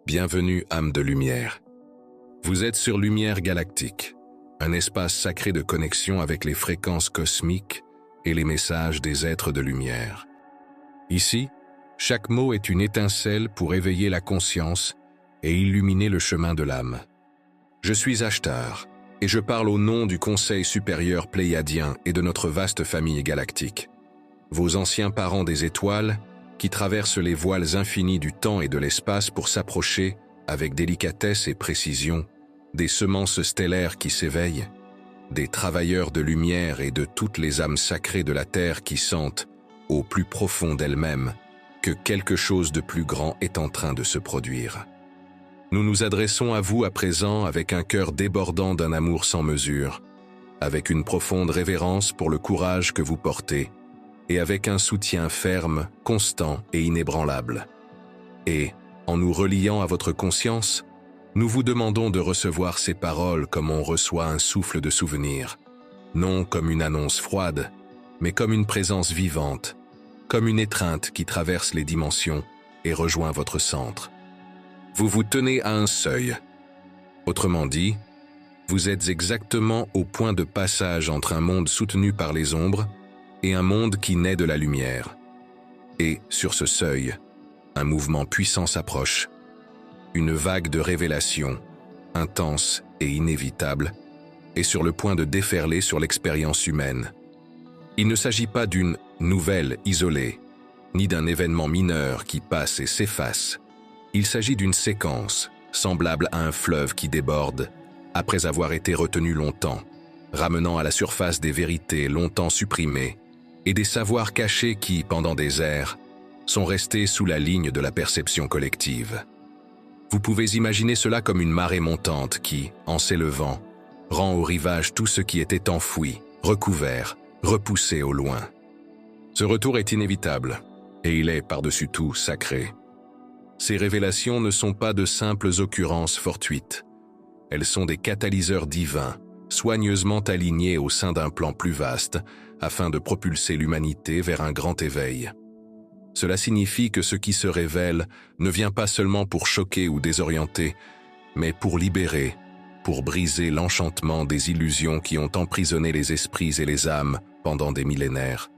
Bienvenue, âme de lumière. Vous êtes sur Lumière Galactique, un espace sacré de connexion avec les fréquences cosmiques et les messages des êtres de lumière. Ici, chaque mot est une étincelle pour éveiller la conscience et illuminer le chemin de l'âme. Je suis Ashtar, et je parle au nom du Conseil supérieur pléiadien et de notre vaste famille galactique. Vos anciens parents des étoiles, qui traversent les voiles infinis du temps et de l'espace pour s'approcher, avec délicatesse et précision, des semences stellaires qui s'éveillent, des travailleurs de lumière et de toutes les âmes sacrées de la Terre qui sentent, au plus profond d'elles-mêmes, que quelque chose de plus grand est en train de se produire. Nous nous adressons à vous à présent avec un cœur débordant d'un amour sans mesure, avec une profonde révérence pour le courage que vous portez, et avec un soutien ferme, constant et inébranlable. Et, en nous reliant à votre conscience, nous vous demandons de recevoir ces paroles comme on reçoit un souffle de souvenir, non comme une annonce froide, mais comme une présence vivante, comme une étreinte qui traverse les dimensions et rejoint votre centre. Vous vous tenez à un seuil. Autrement dit, vous êtes exactement au point de passage entre un monde soutenu par les ombres et un monde qui naît de la lumière. Et, sur ce seuil, un mouvement puissant s'approche. Une vague de révélation, intense et inévitable, est sur le point de déferler sur l'expérience humaine. Il ne s'agit pas d'une nouvelle isolée, ni d'un événement mineur qui passe et s'efface. Il s'agit d'une séquence, semblable à un fleuve qui déborde, après avoir été retenu longtemps, ramenant à la surface des vérités longtemps supprimées, et des savoirs cachés qui, pendant des ères, sont restés sous la ligne de la perception collective. Vous pouvez imaginer cela comme une marée montante qui, en s'élevant, rend au rivage tout ce qui était enfoui, recouvert, repoussé au loin. Ce retour est inévitable, et il est par-dessus tout sacré. Ces révélations ne sont pas de simples occurrences fortuites. Elles sont des catalyseurs divins, soigneusement alignés au sein d'un plan plus vaste, afin de propulser l'humanité vers un grand éveil. Cela signifie que ce qui se révèle ne vient pas seulement pour choquer ou désorienter, mais pour libérer, pour briser l'enchantement des illusions qui ont emprisonné les esprits et les âmes pendant des millénaires.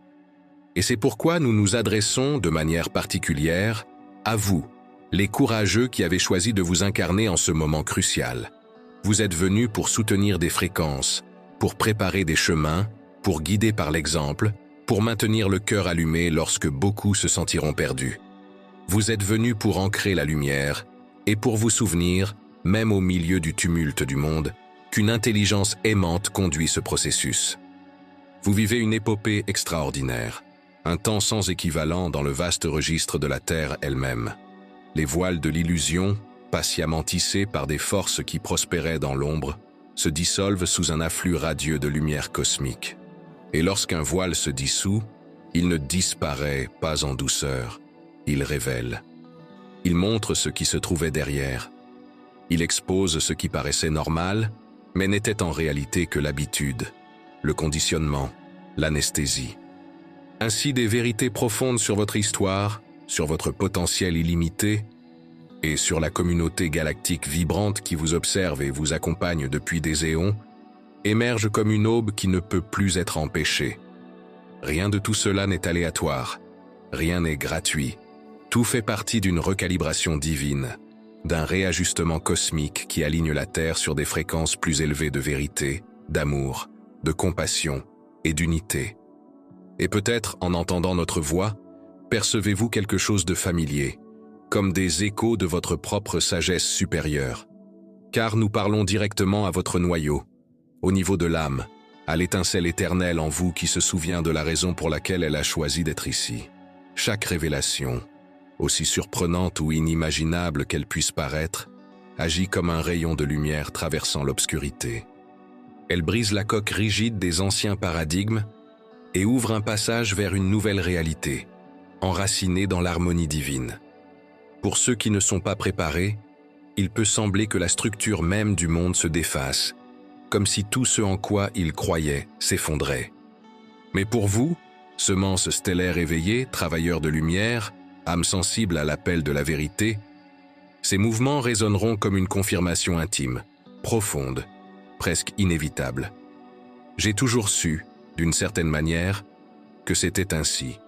Et c'est pourquoi nous nous adressons de manière particulière à vous, les courageux qui avez choisi de vous incarner en ce moment crucial. Vous êtes venus pour soutenir des fréquences, pour préparer des chemins, pour guider par l'exemple, pour maintenir le cœur allumé lorsque beaucoup se sentiront perdus. Vous êtes venus pour ancrer la lumière et pour vous souvenir, même au milieu du tumulte du monde, qu'une intelligence aimante conduit ce processus. Vous vivez une épopée extraordinaire, un temps sans équivalent dans le vaste registre de la Terre elle-même. Les voiles de l'illusion, patiemment tissés par des forces qui prospéraient dans l'ombre, se dissolvent sous un afflux radieux de lumière cosmique. Et lorsqu'un voile se dissout, il ne disparaît pas en douceur, il révèle. Il montre ce qui se trouvait derrière. Il expose ce qui paraissait normal, mais n'était en réalité que l'habitude, le conditionnement, l'anesthésie. Ainsi, des vérités profondes sur votre histoire, sur votre potentiel illimité, et sur la communauté galactique vibrante qui vous observe et vous accompagne depuis des éons, émerge comme une aube qui ne peut plus être empêchée. Rien de tout cela n'est aléatoire, rien n'est gratuit. Tout fait partie d'une recalibration divine, d'un réajustement cosmique qui aligne la Terre sur des fréquences plus élevées de vérité, d'amour, de compassion et d'unité. Et peut-être, en entendant notre voix, percevez-vous quelque chose de familier, comme des échos de votre propre sagesse supérieure. Car nous parlons directement à votre noyau, au niveau de l'âme, à l'étincelle éternelle en vous qui se souvient de la raison pour laquelle elle a choisi d'être ici. Chaque révélation, aussi surprenante ou inimaginable qu'elle puisse paraître, agit comme un rayon de lumière traversant l'obscurité. Elle brise la coque rigide des anciens paradigmes et ouvre un passage vers une nouvelle réalité, enracinée dans l'harmonie divine. Pour ceux qui ne sont pas préparés, il peut sembler que la structure même du monde se défasse, comme si tout ce en quoi ils croyaient s'effondrait. Mais pour vous, semences stellaires éveillées, travailleurs de lumière, âmes sensibles à l'appel de la vérité, Ces mouvements résonneront comme une confirmation intime, profonde, presque inévitable. J'ai toujours su, d'une certaine manière, que c'était ainsi.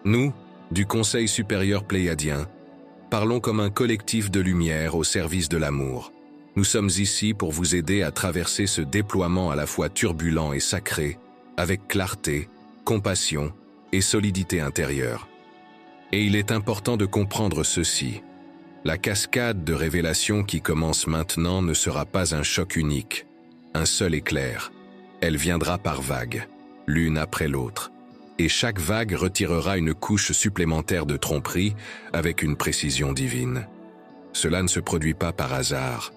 Nous, du Conseil supérieur pléiadien, parlons comme un collectif de lumière au service de l'amour. Nous sommes ici pour vous aider à traverser ce déploiement à la fois turbulent et sacré, avec clarté, compassion et solidité intérieure. Et il est important de comprendre ceci. La cascade de révélations qui commence maintenant ne sera pas un choc unique, un seul éclair. Elle viendra par vagues, l'une après l'autre. Et chaque vague retirera une couche supplémentaire de tromperie avec une précision divine. Cela ne se produit pas par hasard.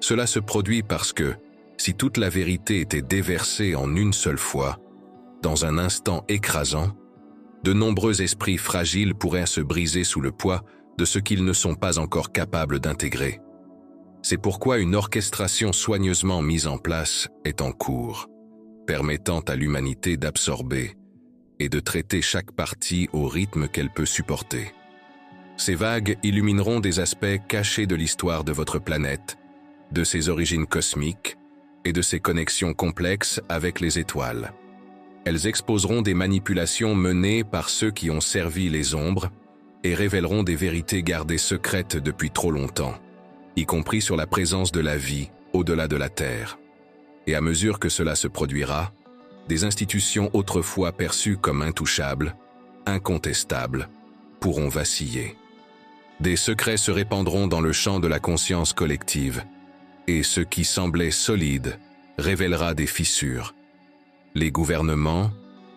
Cela se produit parce que, si toute la vérité était déversée en une seule fois, dans un instant écrasant, de nombreux esprits fragiles pourraient se briser sous le poids de ce qu'ils ne sont pas encore capables d'intégrer. C'est pourquoi une orchestration soigneusement mise en place est en cours, permettant à l'humanité d'absorber et de traiter chaque partie au rythme qu'elle peut supporter. Ces vagues illumineront des aspects cachés de l'histoire de votre planète, de ses origines cosmiques et de ses connexions complexes avec les étoiles. Elles exposeront des manipulations menées par ceux qui ont servi les ombres et révéleront des vérités gardées secrètes depuis trop longtemps, y compris sur la présence de la vie au-delà de la Terre. Et à mesure que cela se produira, des institutions autrefois perçues comme intouchables, incontestables, pourront vaciller. Des secrets se répandront dans le champ de la conscience collective, et ce qui semblait solide révélera des fissures. Les gouvernements,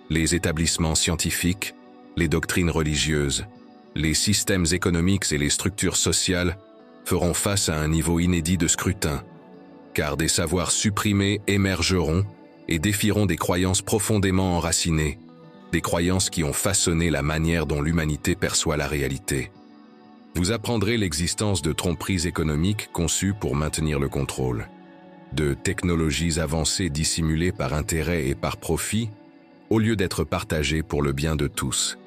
les établissements scientifiques, les doctrines religieuses, les systèmes économiques et les structures sociales feront face à un niveau inédit de scrutin, car des savoirs supprimés émergeront et défieront des croyances profondément enracinées, des croyances qui ont façonné la manière dont l'humanité perçoit la réalité. Vous apprendrez l'existence de tromperies économiques conçues pour maintenir le contrôle, de technologies avancées dissimulées par intérêt et par profit, au lieu d'être partagées pour le bien de tous,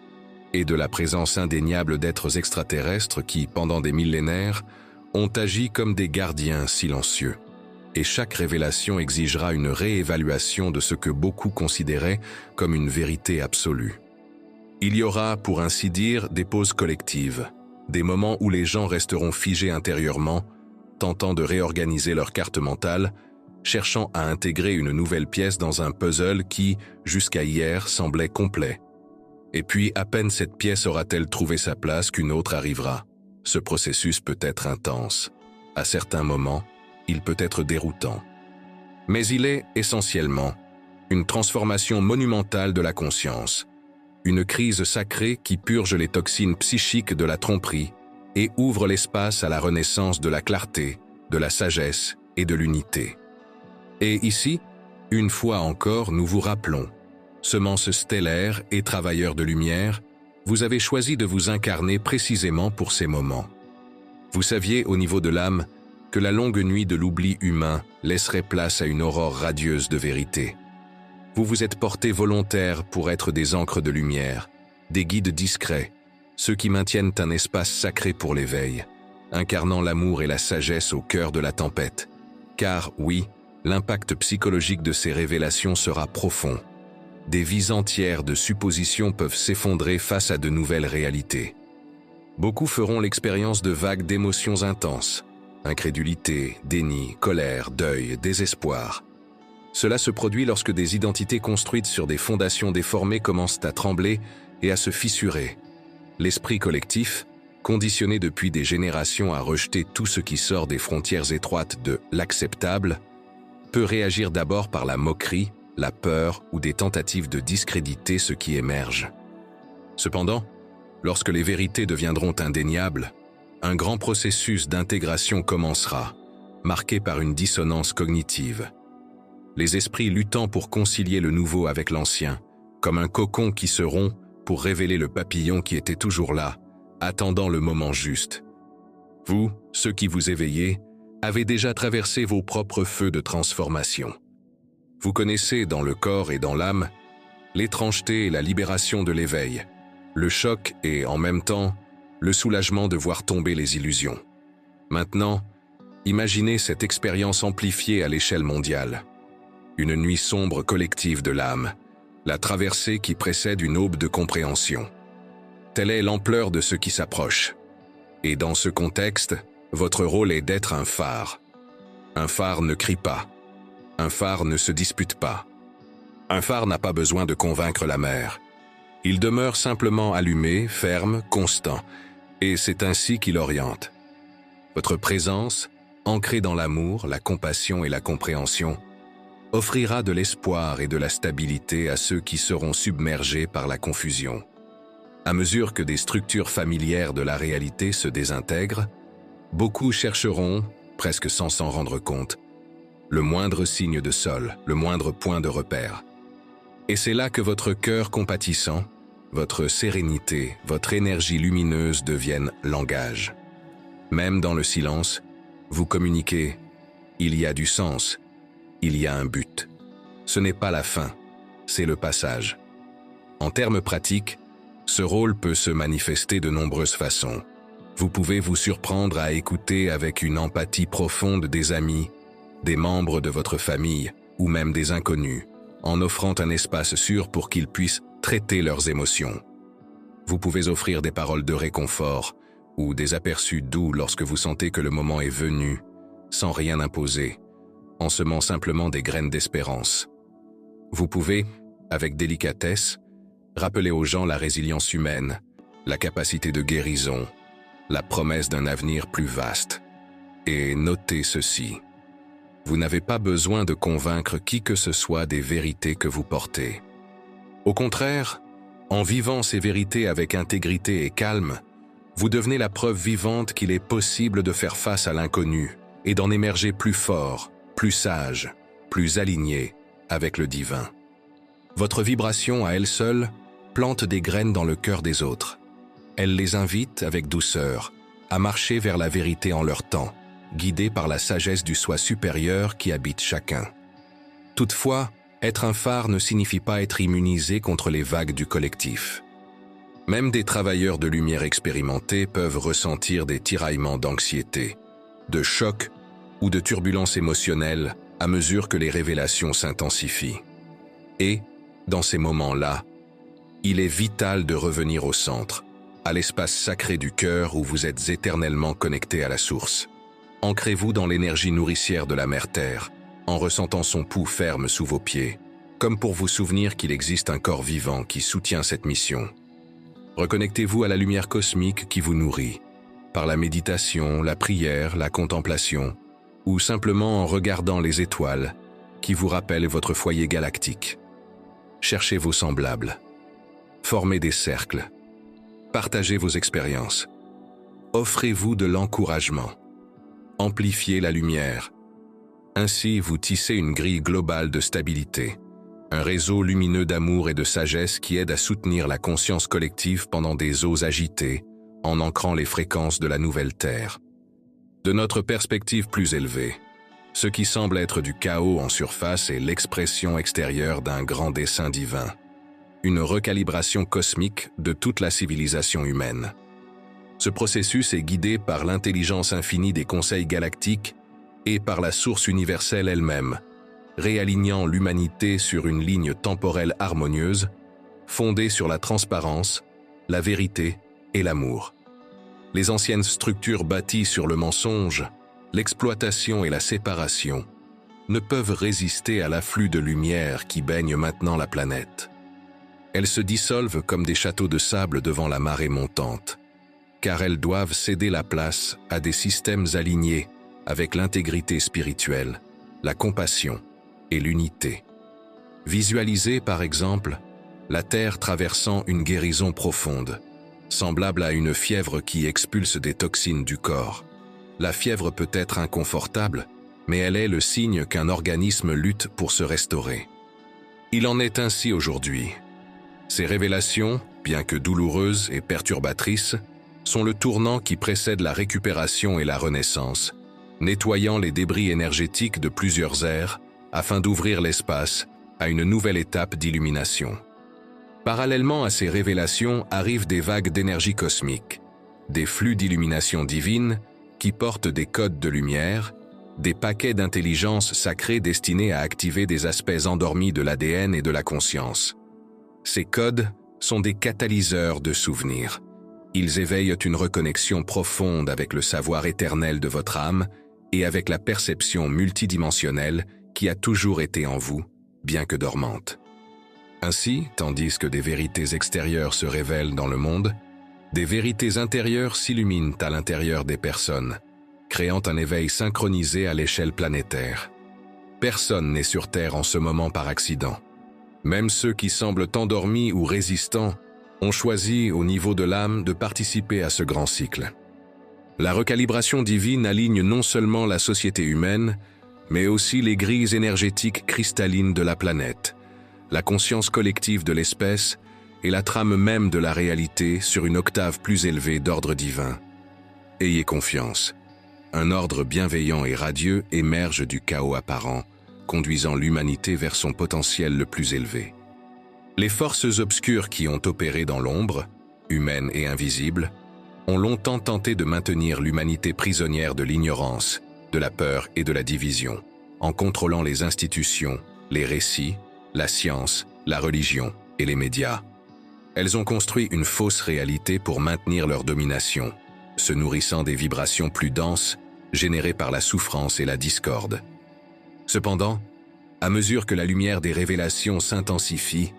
et de la présence indéniable d'êtres extraterrestres qui, pendant des millénaires, ont agi comme des gardiens silencieux. Et chaque révélation exigera une réévaluation de ce que beaucoup considéraient comme une vérité absolue. Il y aura, pour ainsi dire, des pauses collectives, des moments où les gens resteront figés intérieurement, tentant de réorganiser leur carte mentale, cherchant à intégrer une nouvelle pièce dans un puzzle qui, jusqu'à hier, semblait complet. Et puis, à peine cette pièce aura-t-elle trouvé sa place qu'une autre arrivera. Ce processus peut être intense. À certains moments, il peut être déroutant. Mais il est, essentiellement, une transformation monumentale de la conscience, une crise sacrée qui purge les toxines psychiques de la tromperie et ouvre l'espace à la renaissance de la clarté, de la sagesse et de l'unité. Et ici, une fois encore, nous vous rappelons, semences stellaires et travailleurs de lumière, vous avez choisi de vous incarner précisément pour ces moments. Vous saviez, au niveau de l'âme, que la longue nuit de l'oubli humain laisserait place à une aurore radieuse de vérité. Vous vous êtes portés volontaires pour être des ancres de lumière, des guides discrets, ceux qui maintiennent un espace sacré pour l'éveil, incarnant l'amour et la sagesse au cœur de la tempête. Car, oui, l'impact psychologique de ces révélations sera profond. Des vies entières de suppositions peuvent s'effondrer face à de nouvelles réalités. Beaucoup feront l'expérience de vagues d'émotions intenses, incrédulité, déni, colère, deuil, désespoir. Cela se produit lorsque des identités construites sur des fondations déformées commencent à trembler et à se fissurer. L'esprit collectif, conditionné depuis des générations à rejeter tout ce qui sort des frontières étroites de l'acceptable, peut réagir d'abord par la moquerie, la peur ou des tentatives de discréditer ce qui émerge. Cependant, lorsque les vérités deviendront indéniables, un grand processus d'intégration commencera, marqué par une dissonance cognitive. Les esprits luttant pour concilier le nouveau avec l'ancien, comme un cocon qui se rompt pour révéler le papillon qui était toujours là, attendant le moment juste. Vous, ceux qui vous éveillez, avez déjà traversé vos propres feux de transformation. Vous connaissez dans le corps et dans l'âme l'étrangeté et la libération de l'éveil, le choc et, en même temps, le soulagement de voir tomber les illusions. Maintenant, imaginez cette expérience amplifiée à l'échelle mondiale. Une nuit sombre collective de l'âme, la traversée qui précède une aube de compréhension. Telle est l'ampleur de ce qui s'approche. Et dans ce contexte, votre rôle est d'être un phare. Un phare ne crie pas. Un phare ne se dispute pas. Un phare n'a pas besoin de convaincre la mer. Il demeure simplement allumé, ferme, constant, et c'est ainsi qu'il oriente. Votre présence, ancrée dans l'amour, la compassion et la compréhension, offrira de l'espoir et de la stabilité à ceux qui seront submergés par la confusion. À mesure que des structures familières de la réalité se désintègrent, beaucoup chercheront, presque sans s'en rendre compte, le moindre signe de sol, le moindre point de repère. Et c'est là que votre cœur compatissant, votre sérénité, votre énergie lumineuse deviennent langage. Même dans le silence, vous communiquez « il y a du sens », il y a un but. Ce n'est pas la fin, c'est le passage. En termes pratiques, ce rôle peut se manifester de nombreuses façons. Vous pouvez vous surprendre à écouter avec une empathie profonde des amis, des membres de votre famille ou même des inconnus, en offrant un espace sûr pour qu'ils puissent traiter leurs émotions. Vous pouvez offrir des paroles de réconfort ou des aperçus doux lorsque vous sentez que le moment est venu, sans rien imposer, en semant simplement des graines d'espérance. Vous pouvez, avec délicatesse, rappeler aux gens la résilience humaine, la capacité de guérison, la promesse d'un avenir plus vaste. Et notez ceci. Vous n'avez pas besoin de convaincre qui que ce soit des vérités que vous portez. Au contraire, en vivant ces vérités avec intégrité et calme, vous devenez la preuve vivante qu'il est possible de faire face à l'inconnu et d'en émerger plus fort, plus sage, plus aligné avec le divin. Votre vibration à elle seule plante des graines dans le cœur des autres. Elle les invite avec douceur à marcher vers la vérité en leur temps, guidés par la sagesse du soi supérieur qui habite chacun. Toutefois, être un phare ne signifie pas être immunisé contre les vagues du collectif. Même des travailleurs de lumière expérimentés peuvent ressentir des tiraillements d'anxiété, de choc ou de turbulences émotionnelles à mesure que les révélations s'intensifient. Et, dans ces moments-là, il est vital de revenir au centre, à l'espace sacré du cœur où vous êtes éternellement connecté à la source. Ancrez-vous dans l'énergie nourricière de la mère Terre, en ressentant son pouls ferme sous vos pieds, comme pour vous souvenir qu'il existe un corps vivant qui soutient cette mission. Reconnectez-vous à la lumière cosmique qui vous nourrit, par la méditation, la prière, la contemplation, ou simplement en regardant les étoiles qui vous rappellent votre foyer galactique. Cherchez vos semblables. Formez des cercles. Partagez vos expériences. Offrez-vous de l'encouragement. Amplifiez la lumière. Ainsi, vous tissez une grille globale de stabilité, un réseau lumineux d'amour et de sagesse qui aide à soutenir la conscience collective pendant des eaux agitées, en ancrant les fréquences de la nouvelle Terre. De notre perspective plus élevée, ce qui semble être du chaos en surface est l'expression extérieure d'un grand dessein divin, une recalibration cosmique de toute la civilisation humaine. Ce processus est guidé par l'intelligence infinie des conseils galactiques et par la source universelle elle-même, réalignant l'humanité sur une ligne temporelle harmonieuse, fondée sur la transparence, la vérité et l'amour. Les anciennes structures bâties sur le mensonge, l'exploitation et la séparation ne peuvent résister à l'afflux de lumière qui baigne maintenant la planète. Elles se dissolvent comme des châteaux de sable devant la marée montante, car elles doivent céder la place à des systèmes alignés avec l'intégrité spirituelle, la compassion et l'unité. Visualisez par exemple la Terre traversant une guérison profonde, semblable à une fièvre qui expulse des toxines du corps. La fièvre peut être inconfortable, mais elle est le signe qu'un organisme lutte pour se restaurer. Il en est ainsi aujourd'hui. Ces révélations, bien que douloureuses et perturbatrices, sont le tournant qui précède la récupération et la renaissance, nettoyant les débris énergétiques de plusieurs ères afin d'ouvrir l'espace à une nouvelle étape d'illumination. Parallèlement à ces révélations arrivent des vagues d'énergie cosmique, des flux d'illumination divine qui portent des codes de lumière, des paquets d'intelligence sacrée destinés à activer des aspects endormis de l'ADN et de la conscience. Ces codes sont des catalyseurs de souvenirs. Ils éveillent une reconnexion profonde avec le savoir éternel de votre âme et avec la perception multidimensionnelle qui a toujours été en vous, bien que dormante. Ainsi, tandis que des vérités extérieures se révèlent dans le monde, des vérités intérieures s'illuminent à l'intérieur des personnes, créant un éveil synchronisé à l'échelle planétaire. Personne n'est sur Terre en ce moment par accident. Même ceux qui semblent endormis ou résistants ont choisi, au niveau de l'âme, de participer à ce grand cycle. La recalibration divine aligne non seulement la société humaine, mais aussi les grilles énergétiques cristallines de la planète, la conscience collective de l'espèce et la trame même de la réalité sur une octave plus élevée d'ordre divin. Ayez confiance. Un ordre bienveillant et radieux émerge du chaos apparent, conduisant l'humanité vers son potentiel le plus élevé. Les forces obscures qui ont opéré dans l'ombre, humaines et invisibles, ont longtemps tenté de maintenir l'humanité prisonnière de l'ignorance, de la peur et de la division, en contrôlant les institutions, les récits, la science, la religion et les médias. Elles ont construit une fausse réalité pour maintenir leur domination, se nourrissant des vibrations plus denses générées par la souffrance et la discorde. Cependant, à mesure que la lumière des révélations s'intensifie,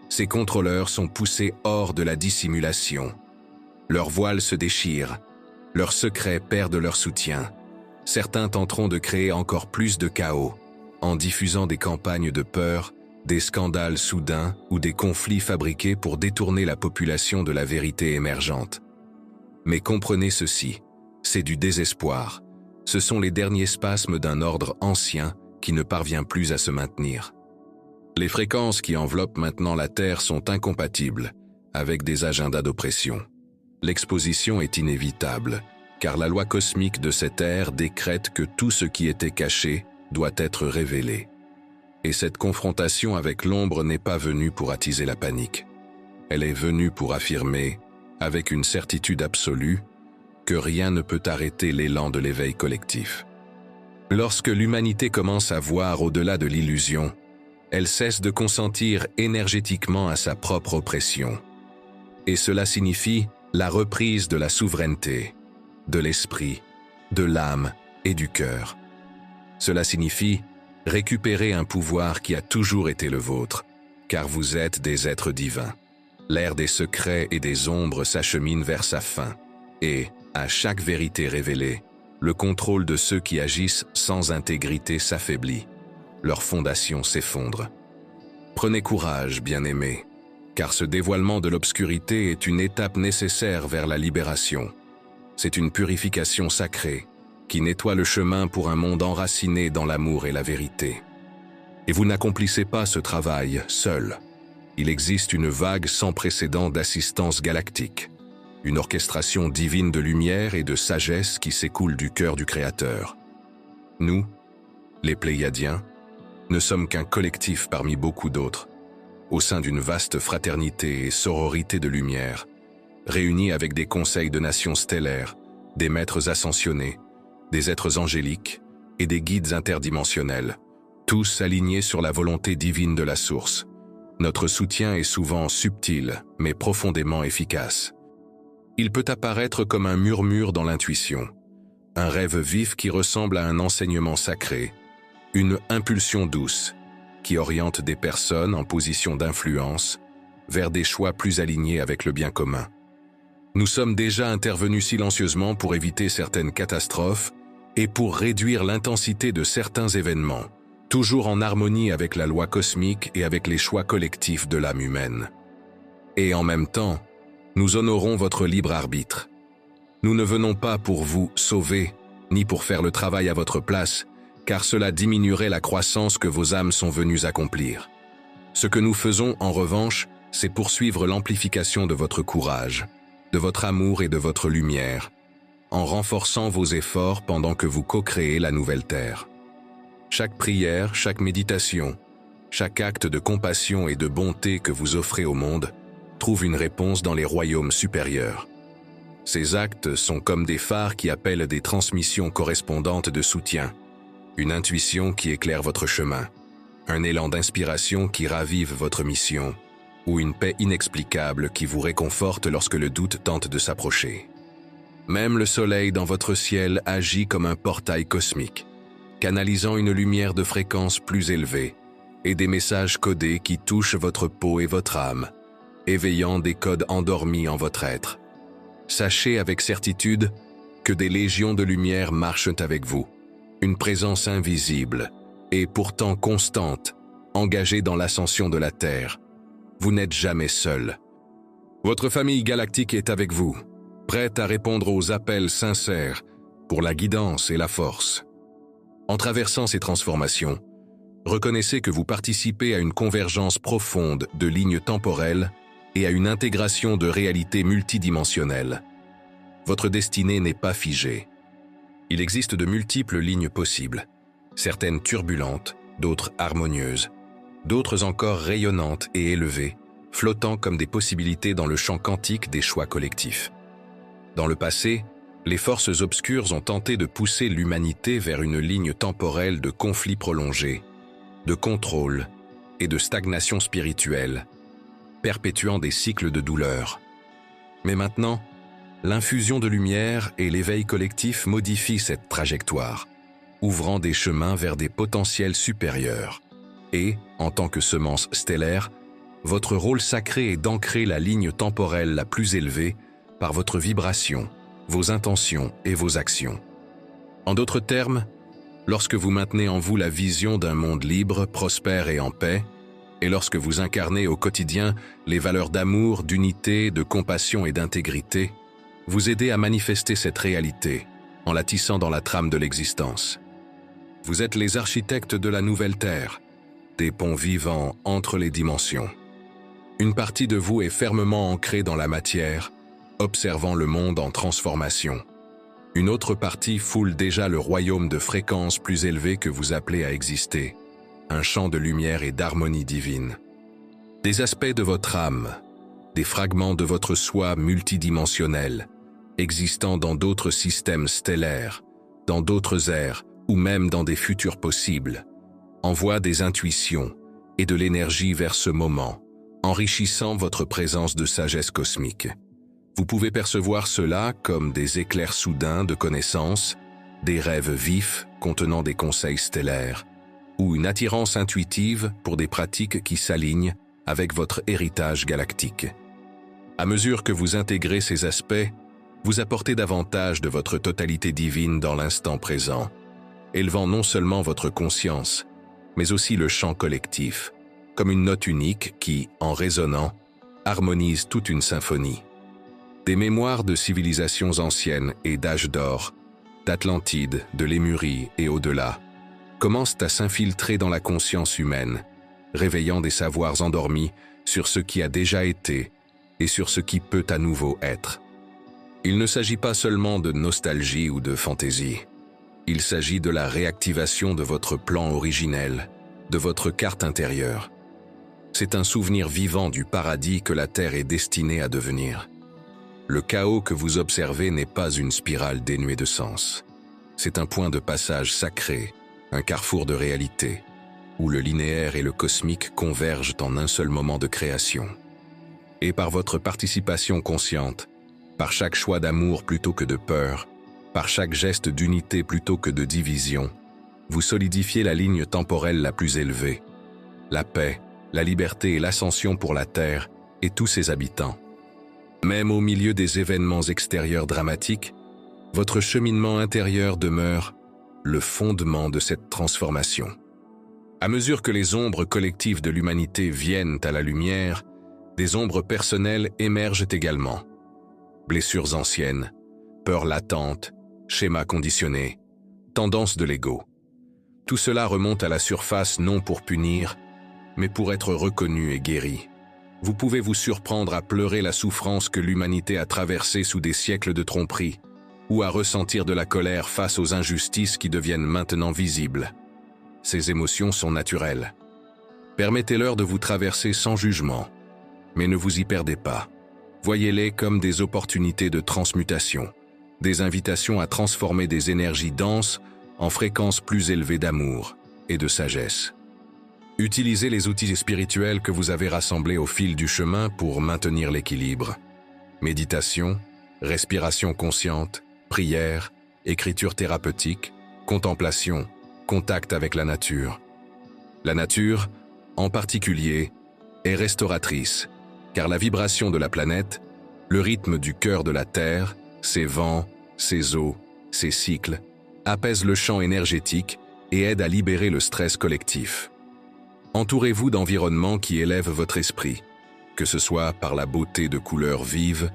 ces contrôleurs sont poussés hors de la dissimulation. Leurs voiles se déchirent, leurs secrets perdent leur soutien. Certains tenteront de créer encore plus de chaos, en diffusant des campagnes de peur, des scandales soudains ou des conflits fabriqués pour détourner la population de la vérité émergente. Mais comprenez ceci, c'est du désespoir. Ce sont les derniers spasmes d'un ordre ancien qui ne parvient plus à se maintenir. Les fréquences qui enveloppent maintenant la Terre sont incompatibles avec des agendas d'oppression. L'exposition est inévitable, car la loi cosmique de cette ère décrète que tout ce qui était caché doit être révélé. Et cette confrontation avec l'ombre n'est pas venue pour attiser la panique. Elle est venue pour affirmer, avec une certitude absolue, que rien ne peut arrêter l'élan de l'éveil collectif. Lorsque l'humanité commence à voir au-delà de l'illusion, elle cesse de consentir énergétiquement à sa propre oppression. Et cela signifie la reprise de la souveraineté, de l'esprit, de l'âme et du cœur. Cela signifie récupérer un pouvoir qui a toujours été le vôtre, car vous êtes des êtres divins. L'ère des secrets et des ombres s'achemine vers sa fin, et, à chaque vérité révélée, le contrôle de ceux qui agissent sans intégrité s'affaiblit. Leur fondation s'effondre. Prenez courage, bien-aimés, car ce dévoilement de l'obscurité est une étape nécessaire vers la libération. C'est une purification sacrée qui nettoie le chemin pour un monde enraciné dans l'amour et la vérité. Et vous n'accomplissez pas ce travail seul. Il existe une vague sans précédent d'assistance galactique, une orchestration divine de lumière et de sagesse qui s'écoule du cœur du Créateur. Nous, les Pléiadiens, ne sommes qu'un collectif parmi beaucoup d'autres, au sein d'une vaste fraternité et sororité de lumière, réunis avec des conseils de nations stellaires, des maîtres ascensionnés, des êtres angéliques et des guides interdimensionnels, tous alignés sur la volonté divine de la source. Notre soutien est souvent subtil, mais profondément efficace. Il peut apparaître comme un murmure dans l'intuition, un rêve vif qui ressemble à un enseignement sacré, une impulsion douce qui oriente des personnes en position d'influence vers des choix plus alignés avec le bien commun. Nous sommes déjà intervenus silencieusement pour éviter certaines catastrophes et pour réduire l'intensité de certains événements, toujours en harmonie avec la loi cosmique et avec les choix collectifs de l'âme humaine. Et en même temps, nous honorons votre libre arbitre. Nous ne venons pas pour vous sauver, ni pour faire le travail à votre place, car cela diminuerait la croissance que vos âmes sont venues accomplir. Ce que nous faisons, en revanche, c'est poursuivre l'amplification de votre courage, de votre amour et de votre lumière, en renforçant vos efforts pendant que vous co-créez la nouvelle Terre. Chaque prière, chaque méditation, chaque acte de compassion et de bonté que vous offrez au monde trouve une réponse dans les royaumes supérieurs. Ces actes sont comme des phares qui appellent des transmissions correspondantes de soutien, une intuition qui éclaire votre chemin, un élan d'inspiration qui ravive votre mission, ou une paix inexplicable qui vous réconforte lorsque le doute tente de s'approcher. Même le soleil dans votre ciel agit comme un portail cosmique, canalisant une lumière de fréquence plus élevée et des messages codés qui touchent votre peau et votre âme, éveillant des codes endormis en votre être. Sachez avec certitude que des légions de lumière marchent avec vous, une présence invisible et pourtant constante, engagée dans l'ascension de la Terre. Vous n'êtes jamais seul. Votre famille galactique est avec vous, prête à répondre aux appels sincères pour la guidance et la force. En traversant ces transformations, reconnaissez que vous participez à une convergence profonde de lignes temporelles et à une intégration de réalités multidimensionnelles. Votre destinée n'est pas figée. Il existe de multiples lignes possibles, certaines turbulentes, d'autres harmonieuses, d'autres encore rayonnantes et élevées, flottant comme des possibilités dans le champ quantique des choix collectifs. Dans le passé, les forces obscures ont tenté de pousser l'humanité vers une ligne temporelle de conflits prolongés, de contrôle et de stagnation spirituelle, perpétuant des cycles de douleur. Mais maintenant, l'infusion de lumière et l'éveil collectif modifient cette trajectoire, ouvrant des chemins vers des potentiels supérieurs. Et, en tant que semence stellaire, votre rôle sacré est d'ancrer la ligne temporelle la plus élevée par votre vibration, vos intentions et vos actions. En d'autres termes, lorsque vous maintenez en vous la vision d'un monde libre, prospère et en paix, et lorsque vous incarnez au quotidien les valeurs d'amour, d'unité, de compassion et d'intégrité, vous aidez à manifester cette réalité en la tissant dans la trame de l'existence. Vous êtes les architectes de la nouvelle Terre, des ponts vivants entre les dimensions. Une partie de vous est fermement ancrée dans la matière, observant le monde en transformation. Une autre partie foule déjà le royaume de fréquences plus élevées que vous appelez à exister, un champ de lumière et d'harmonie divine. Des aspects de votre âme, des fragments de votre soi multidimensionnel, existant dans d'autres systèmes stellaires, dans d'autres ères ou même dans des futurs possibles, envoient des intuitions et de l'énergie vers ce moment, enrichissant votre présence de sagesse cosmique. Vous pouvez percevoir cela comme des éclairs soudains de connaissances, des rêves vifs contenant des conseils stellaires, ou une attirance intuitive pour des pratiques qui s'alignent avec votre héritage galactique. À mesure que vous intégrez ces aspects, vous apportez davantage de votre totalité divine dans l'instant présent, élevant non seulement votre conscience, mais aussi le champ collectif, comme une note unique qui, en résonnant, harmonise toute une symphonie. Des mémoires de civilisations anciennes et d'âges d'or, d'Atlantide, de Lémurie et au-delà, commencent à s'infiltrer dans la conscience humaine, réveillant des savoirs endormis sur ce qui a déjà été et sur ce qui peut à nouveau être. Il ne s'agit pas seulement de nostalgie ou de fantaisie. Il s'agit de la réactivation de votre plan originel, de votre carte intérieure. C'est un souvenir vivant du paradis que la Terre est destinée à devenir. Le chaos que vous observez n'est pas une spirale dénuée de sens. C'est un point de passage sacré, un carrefour de réalité, où le linéaire et le cosmique convergent en un seul moment de création. Et par votre participation consciente, par chaque choix d'amour plutôt que de peur, par chaque geste d'unité plutôt que de division, vous solidifiez la ligne temporelle la plus élevée, la paix, la liberté et l'ascension pour la Terre et tous ses habitants. Même au milieu des événements extérieurs dramatiques, votre cheminement intérieur demeure le fondement de cette transformation. À mesure que les ombres collectives de l'humanité viennent à la lumière, des ombres personnelles émergent également. Blessures anciennes, peurs latentes, schémas conditionnés, tendances de l'ego. Tout cela remonte à la surface non pour punir, mais pour être reconnu et guéri. Vous pouvez vous surprendre à pleurer la souffrance que l'humanité a traversée sous des siècles de tromperie, ou à ressentir de la colère face aux injustices qui deviennent maintenant visibles. Ces émotions sont naturelles. Permettez-leur de vous traverser sans jugement, mais ne vous y perdez pas. Voyez-les comme des opportunités de transmutation, des invitations à transformer des énergies denses en fréquences plus élevées d'amour et de sagesse. Utilisez les outils spirituels que vous avez rassemblés au fil du chemin pour maintenir l'équilibre. Méditation, respiration consciente, prière, écriture thérapeutique, contemplation, contact avec la nature. La nature, en particulier, est restauratrice, car la vibration de la planète, le rythme du cœur de la Terre, ses vents, ses eaux, ses cycles, apaise le champ énergétique et aide à libérer le stress collectif. Entourez-vous d'environnements qui élèvent votre esprit, que ce soit par la beauté de couleurs vives,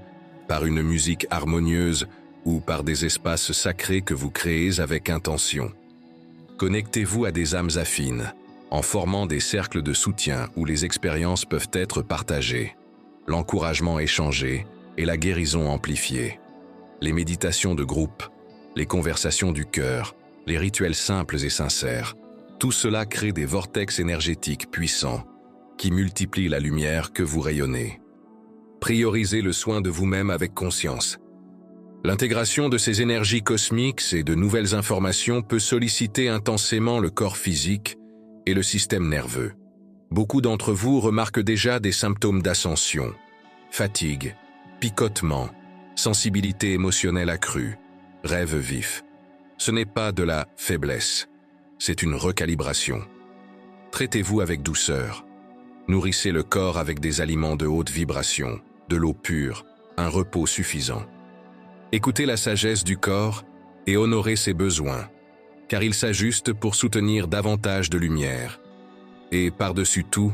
par une musique harmonieuse ou par des espaces sacrés que vous créez avec intention. Connectez-vous à des âmes affines, en formant des cercles de soutien où les expériences peuvent être partagées, l'encouragement échangé et la guérison amplifiée. Les méditations de groupe, les conversations du cœur, les rituels simples et sincères, tout cela crée des vortex énergétiques puissants qui multiplient la lumière que vous rayonnez. Priorisez le soin de vous-même avec conscience. L'intégration de ces énergies cosmiques et de nouvelles informations peut solliciter intensément le corps physique et le système nerveux. Beaucoup d'entre vous remarquent déjà des symptômes d'ascension, fatigue, picotement, sensibilité émotionnelle accrue, rêves vifs. Ce n'est pas de la faiblesse, c'est une recalibration. Traitez-vous avec douceur. Nourrissez le corps avec des aliments de haute vibration, de l'eau pure, un repos suffisant. Écoutez la sagesse du corps et honorez ses besoins, car il s'ajuste pour soutenir davantage de lumière. Et par-dessus tout,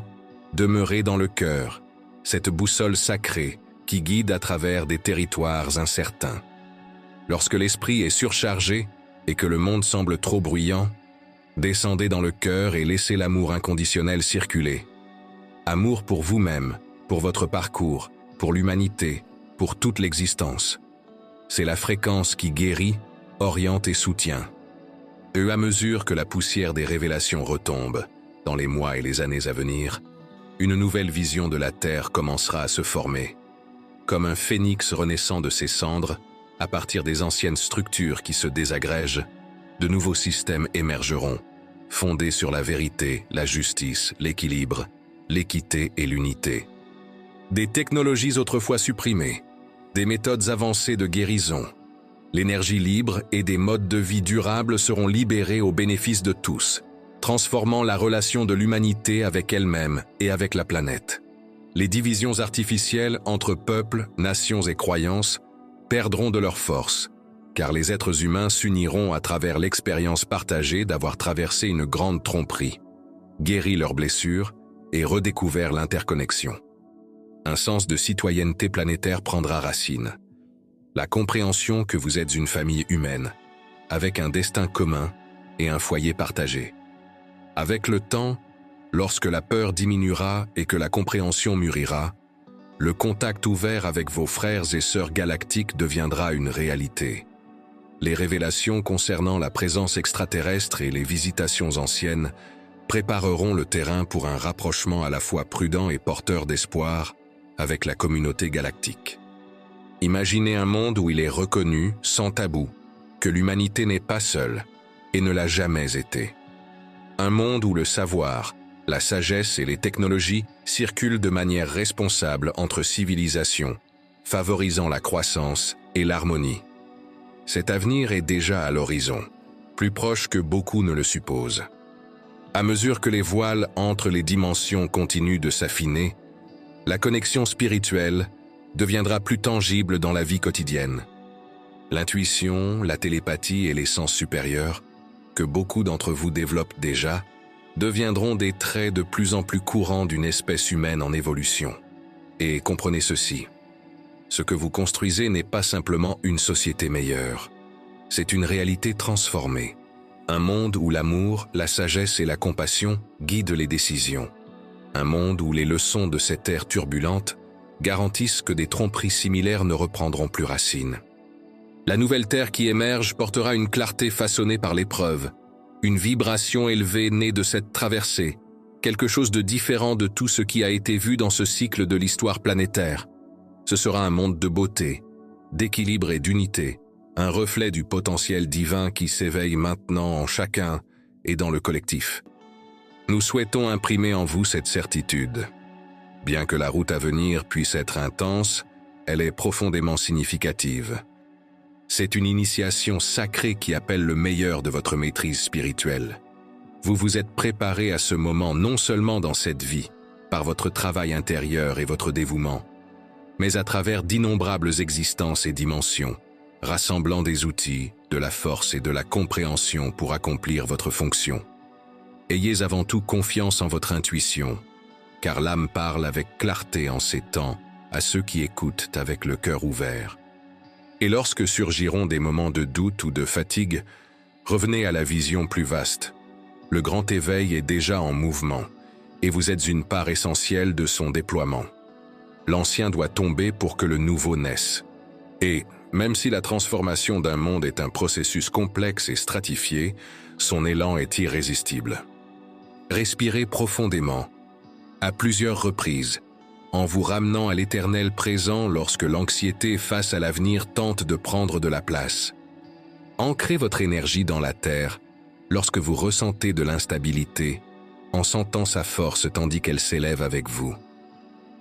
demeurez dans le cœur, cette boussole sacrée qui guide à travers des territoires incertains. Lorsque l'esprit est surchargé et que le monde semble trop bruyant, descendez dans le cœur et laissez l'amour inconditionnel circuler. Amour pour vous-même, pour votre parcours, pour l'humanité, pour toute l'existence. C'est la fréquence qui guérit, oriente et soutient. Et à mesure que la poussière des révélations retombe, dans les mois et les années à venir, une nouvelle vision de la Terre commencera à se former. Comme un phénix renaissant de ses cendres, à partir des anciennes structures qui se désagrègent, de nouveaux systèmes émergeront, fondés sur la vérité, la justice, l'équilibre, l'équité et l'unité. Des technologies autrefois supprimées, des méthodes avancées de guérison, l'énergie libre et des modes de vie durables seront libérés au bénéfice de tous, transformant la relation de l'humanité avec elle-même et avec la planète. Les divisions artificielles entre peuples, nations et croyances perdront de leur force, car les êtres humains s'uniront à travers l'expérience partagée d'avoir traversé une grande tromperie, guéri leurs blessures et redécouvert l'interconnexion. Un sens de citoyenneté planétaire prendra racine. La compréhension que vous êtes une famille humaine, avec un destin commun et un foyer partagé. Avec le temps, lorsque la peur diminuera et que la compréhension mûrira, le contact ouvert avec vos frères et sœurs galactiques deviendra une réalité. Les révélations concernant la présence extraterrestre et les visitations anciennes prépareront le terrain pour un rapprochement à la fois prudent et porteur d'espoir avec la communauté galactique. Imaginez un monde où il est reconnu, sans tabou, que l'humanité n'est pas seule et ne l'a jamais été. Un monde où le savoir, la sagesse et les technologies circulent de manière responsable entre civilisations, favorisant la croissance et l'harmonie. Cet avenir est déjà à l'horizon, plus proche que beaucoup ne le supposent. À mesure que les voiles entre les dimensions continuent de s'affiner, la connexion spirituelle deviendra plus tangible dans la vie quotidienne. L'intuition, la télépathie et les sens supérieurs, que beaucoup d'entre vous développent déjà, deviendront des traits de plus en plus courants d'une espèce humaine en évolution. Et comprenez ceci, ce que vous construisez n'est pas simplement une société meilleure, c'est une réalité transformée. Un monde où l'amour, la sagesse et la compassion guident les décisions. Un monde où les leçons de cette ère turbulente garantissent que des tromperies similaires ne reprendront plus racine. La nouvelle Terre qui émerge portera une clarté façonnée par l'épreuve, une vibration élevée née de cette traversée, quelque chose de différent de tout ce qui a été vu dans ce cycle de l'histoire planétaire. Ce sera un monde de beauté, d'équilibre et d'unité, un reflet du potentiel divin qui s'éveille maintenant en chacun et dans le collectif. Nous souhaitons imprimer en vous cette certitude. Bien que la route à venir puisse être intense, elle est profondément significative. C'est une initiation sacrée qui appelle le meilleur de votre maîtrise spirituelle. Vous vous êtes préparé à ce moment non seulement dans cette vie, par votre travail intérieur et votre dévouement, mais à travers d'innombrables existences et dimensions, rassemblant des outils, de la force et de la compréhension pour accomplir votre fonction. Ayez avant tout confiance en votre intuition, car l'âme parle avec clarté en ces temps à ceux qui écoutent avec le cœur ouvert. Et lorsque surgiront des moments de doute ou de fatigue, revenez à la vision plus vaste. Le grand éveil est déjà en mouvement, et vous êtes une part essentielle de son déploiement. L'ancien doit tomber pour que le nouveau naisse. Et, même si la transformation d'un monde est un processus complexe et stratifié, son élan est irrésistible. Respirez profondément, à plusieurs reprises, en vous ramenant à l'éternel présent lorsque l'anxiété face à l'avenir tente de prendre de la place. Ancrez votre énergie dans la terre lorsque vous ressentez de l'instabilité, en sentant sa force tandis qu'elle s'élève avec vous.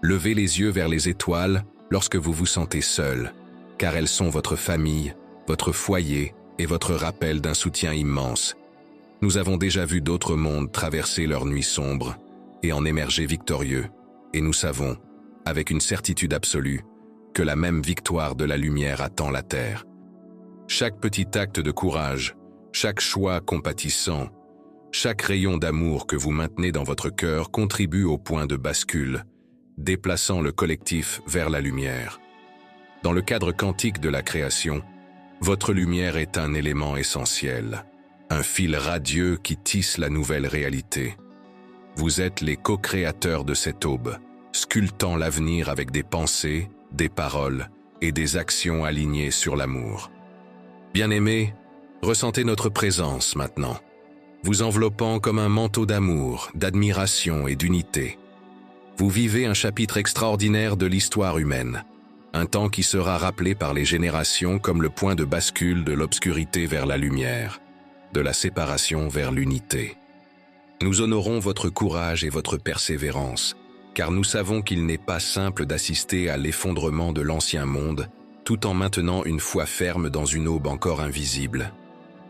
Levez les yeux vers les étoiles lorsque vous vous sentez seul, car elles sont votre famille, votre foyer et votre rappel d'un soutien immense. Nous avons déjà vu d'autres mondes traverser leurs nuits sombres et en émerger victorieux, et nous savons, avec une certitude absolue, que la même victoire de la lumière attend la terre. Chaque petit acte de courage, chaque choix compatissant, chaque rayon d'amour que vous maintenez dans votre cœur contribue au point de bascule, déplaçant le collectif vers la lumière. Dans le cadre quantique de la création, votre lumière est un élément essentiel, un fil radieux qui tisse la nouvelle réalité. Vous êtes les co-créateurs de cette aube, sculptant l'avenir avec des pensées, des paroles et des actions alignées sur l'amour. Bien-aimés, ressentez notre présence maintenant, vous enveloppant comme un manteau d'amour, d'admiration et d'unité. Vous vivez un chapitre extraordinaire de l'histoire humaine, un temps qui sera rappelé par les générations comme le point de bascule de l'obscurité vers la lumière, de la séparation vers l'unité. Nous honorons votre courage et votre persévérance, car nous savons qu'il n'est pas simple d'assister à l'effondrement de l'ancien monde, tout en maintenant une foi ferme dans une aube encore invisible.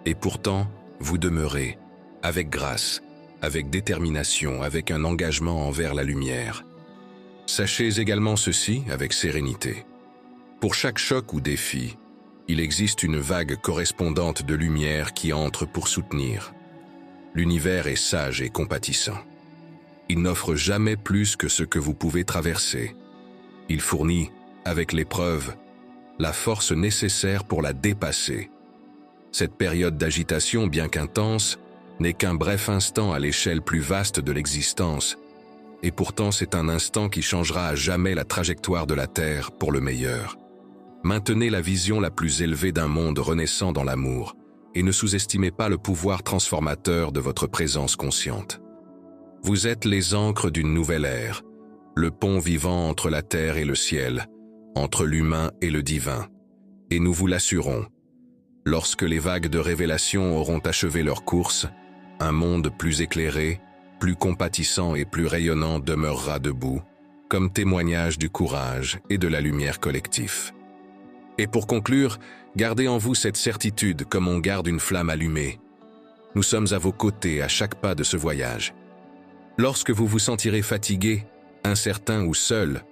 Et pourtant, vous demeurez, avec grâce, avec détermination, avec un engagement envers la lumière. Sachez également ceci avec sérénité. Pour chaque choc ou défi, il existe une vague correspondante de lumière qui entre pour soutenir. L'univers est sage et compatissant. Il n'offre jamais plus que ce que vous pouvez traverser. Il fournit, avec l'épreuve, la force nécessaire pour la dépasser. Cette période d'agitation, bien qu'intense, n'est qu'un bref instant à l'échelle plus vaste de l'existence, et pourtant c'est un instant qui changera à jamais la trajectoire de la Terre pour le meilleur. Maintenez la vision la plus élevée d'un monde renaissant dans l'amour, et ne sous-estimez pas le pouvoir transformateur de votre présence consciente. Vous êtes les ancres d'une nouvelle ère, le pont vivant entre la terre et le ciel, entre l'humain et le divin. Et nous vous l'assurons, lorsque les vagues de révélation auront achevé leur course, un monde plus éclairé, plus compatissant et plus rayonnant demeurera debout, comme témoignage du courage et de la lumière collectif. Et pour conclure, gardez en vous cette certitude comme on garde une flamme allumée. Nous sommes à vos côtés à chaque pas de ce voyage. Lorsque vous vous sentirez fatigué, incertain ou seul,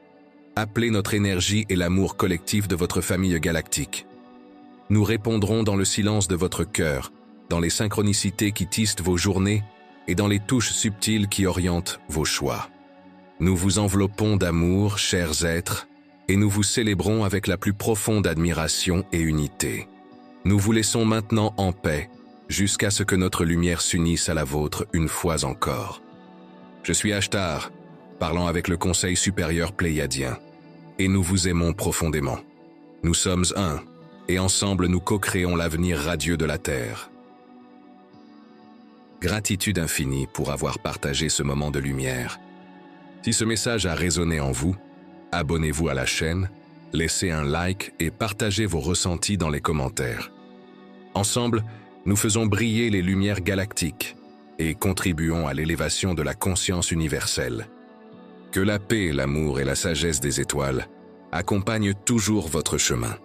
appelez notre énergie et l'amour collectif de votre famille galactique. Nous répondrons dans le silence de votre cœur, dans les synchronicités qui tissent vos journées et dans les touches subtiles qui orientent vos choix. Nous vous enveloppons d'amour, chers êtres, et nous vous célébrons avec la plus profonde admiration et unité. Nous vous laissons maintenant en paix, jusqu'à ce que notre lumière s'unisse à la vôtre une fois encore. Je suis Ashtar, parlant avec le Conseil supérieur pléiadien, et nous vous aimons profondément. Nous sommes un, et ensemble nous co-créons l'avenir radieux de la Terre. Gratitude infinie pour avoir partagé ce moment de lumière. Si ce message a résonné en vous, abonnez-vous à la chaîne, laissez un like et partagez vos ressentis dans les commentaires. Ensemble, nous faisons briller les lumières galactiques et contribuons à l'élévation de la conscience universelle. Que la paix, l'amour et la sagesse des étoiles accompagnent toujours votre chemin.